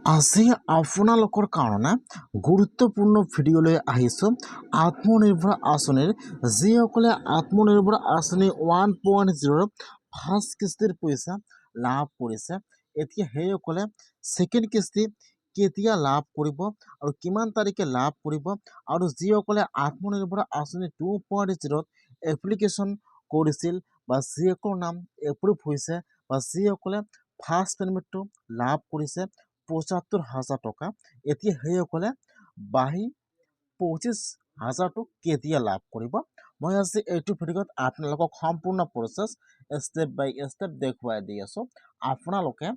আজি আপোনালোকৰ কাৰণে গুৰুত্বপূৰ্ণ ভিডিঅ'লৈ আহিছোঁ। আত্মনিৰ্ভৰ আঁচনিৰ যিসকলে আত্মনিৰ্ভৰ আঁচনি 1.0 ফাৰ্ষ্ট কিস্তিৰ পইচা লাভ কৰিছে, এতিয়া সেইসকলে ছেকেণ্ড কিস্তি কেতিয়া লাভ কৰিব আৰু কিমান তাৰিখে লাভ কৰিব, আৰু যিসকলে আত্মনিৰ্ভৰ আঁচনি 2.0 এপ্লিকেশ্যন কৰিছিল বা যিসকলৰ নাম এপ্ৰুভ হৈছে বা যিসকলে ফাৰ্ষ্ট পে'মেণ্টটো লাভ কৰিছে ৭৫,০০০ টকা, এতিয়া সেইসকলে বাঢ়ি ২৫,০০০টো কেতিয়া লাভ কৰিব। মই আজি এইটো ভিডিঅ'ত আপোনালোকক সম্পূৰ্ণ প্ৰচেছ ষ্টেপ বাই ষ্টেপ দেখুৱাই দি আছোঁ। আপোনালোকে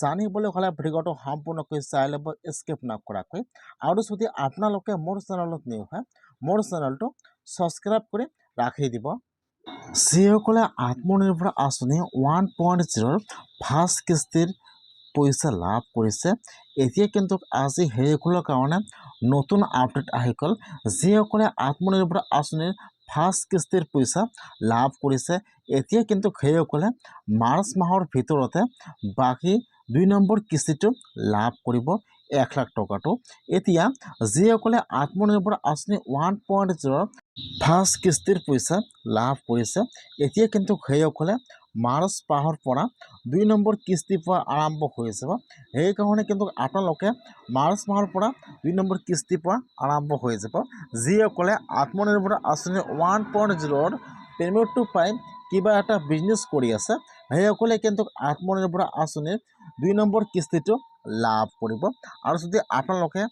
জানিবলৈ হ'লে ভিডিঅ'টো সম্পূৰ্ণকৈ চাই ল'ব, স্কিপ নকৰাকৈ। আৰু যদি আপোনালোকে মোৰ চেনেলত নিউ হয়, মোৰ চেনেলটো ছাবস্ক্ৰাইব কৰি ৰাখি দিব। যিসকলে আত্মনিৰ্ভৰ আঁচনি 1.0 ফাৰ্ষ্ট কিস্তিৰ পইচা লাভ কৰিছে, এতিয়া কিন্তু আজি সেইসকলৰ কাৰণে নতুন আপডেট আহি গ'ল। যিসকলে আত্মনিৰ্ভৰ আঁচনিৰ ফাৰ্ষ্ট কিস্তিৰ পইচা লাভ কৰিছে, এতিয়া কিন্তু সেইসকলে মাৰ্চ মাহৰ ভিতৰতে বাকী 2 নম্বৰ কিস্তিটো লাভ কৰিব 1,00,000 টকাটো। এতিয়া যিসকলে আত্মনিৰ্ভৰ আঁচনি 1.0 ফাৰ্ষ্ট কিস্তিৰ পইচা লাভ কৰিছে, এতিয়া কিন্তু সেইসকলে মাৰ্চ মাহৰ পৰা 2 নম্বৰ কিস্তিৰ পৰা আৰম্ভ হৈ যাব। সেইকাৰণে কিন্তু আপোনালোকে মাৰ্চ মাহৰ পৰা 2 নম্বৰ কিস্তিৰ পৰা আৰম্ভ হৈ যাব। যিসকলে আত্মনিৰ্ভৰ আঁচনি 1.0 পে'মেণ্টটো পাই কিবা এটা বিজনেছ কৰি আছে, সেইসকলে কিন্তু আত্মনিৰ্ভৰ আঁচনিৰ 2 নম্বৰ কিস্তিটো লাভ কৰিব। আৰু যদি আপোনালোকে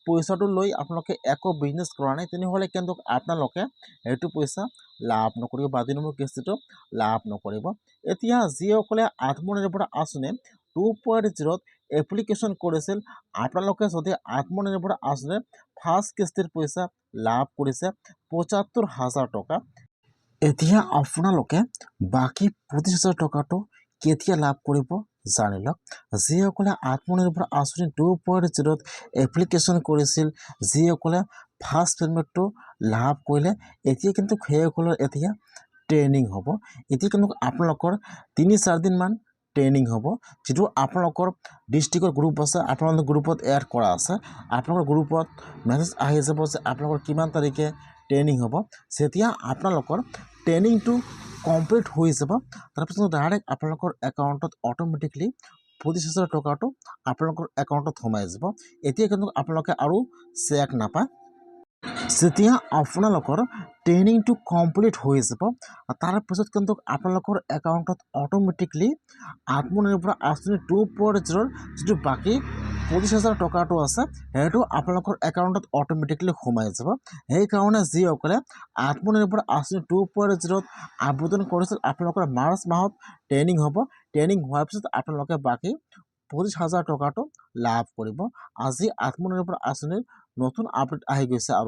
পইচাটো লৈ আপোনালোকে একো বিজনেছ কৰা নাই, তেনেহ'লে কিন্তু আপোনালোকে সেইটো পইচা লাভ নকৰিব বা 2 নম্বৰ কিস্তিটো লাভ নকৰিব। এতিয়া যিসকলে আত্মনিৰ্ভৰ আঁচনি 2.0 এপ্লিকেশ্যন কৰিছিল, আপোনালোকে যদি আত্মনিৰ্ভৰ আঁচনিৰ ফাৰ্ষ্ট কিস্তিৰ পইচা লাভ কৰিছে ৭৫,০০০ টকা, এতিয়া আপোনালোকে বাকী ২৫,০০০ টকাটো কেতিয়া লাভ কৰিব জানি লওক। যিসকলে আত্মনিৰ্ভৰ আঁচনি 2.0 এপ্লিকেশ্যন কৰিছিল, যিসকলে ফাৰ্ষ্ট পে'মেণ্টটো লাভ কৰিলে, এতিয়া কিন্তু সেইসকলৰ এতিয়া ট্ৰেইনিং হ'ব। এতিয়া কিন্তু আপোনালোকৰ ৩-৪ দিনমান ট্ৰেইনিং হ'ব, যিটো আপোনালোকৰ ডিষ্ট্ৰিক্টৰ গ্ৰুপ আছে, আপোনালোকৰ গ্ৰুপত এড কৰা আছে। আপোনালোকৰ গ্ৰুপত মেছেজ আহি যাব যে আপোনালোকৰ কিমান তাৰিখে ট্ৰেইনিং হ'ব। যেতিয়া আপোনালোকৰ ট্ৰেইনিংটো কমপ্লিট হৈ যাব, তাৰপিছত ডাইৰেক্ট আপোনালোকৰ একাউণ্টত অট'মেটিকলি ২৫,০০০ টকাটো আপোনালোকৰ একাউণ্টত সোমাই যাব। এতিয়া কিন্তু আপোনালোকে আৰু চেক নাপায়। যেতিয়া আপোনালোকৰ ট্ৰেইনিংটো কমপ্লিট হৈ যাব, তাৰপিছত কিন্তু আপোনালোকৰ একাউণ্টত অট'মেটিকলি আত্মনিৰ্ভৰ আঁচনি 2.0 যিটো বাকী ২৫,০০০ টকাটো আছে, সেইটো আপোনালোকৰ একাউণ্টত অট'মেটিকলি সোমাই যাব। সেইকাৰণে যিসকলে আত্মনিৰ্ভৰ আঁচনি 2.0 আবেদন কৰিছিল, আপোনালোকৰ মাৰ্চ মাহত ট্ৰেইনিং হ'ব। ট্ৰেইনিং হোৱাৰ পিছত আপোনালোকে বাকী ২৫,০০০ টকাটো লাভ কৰিব। আজি আত্মনিৰ্ভৰ আঁচনিৰ নতুন আপডেট আহি গৈছে। আৰু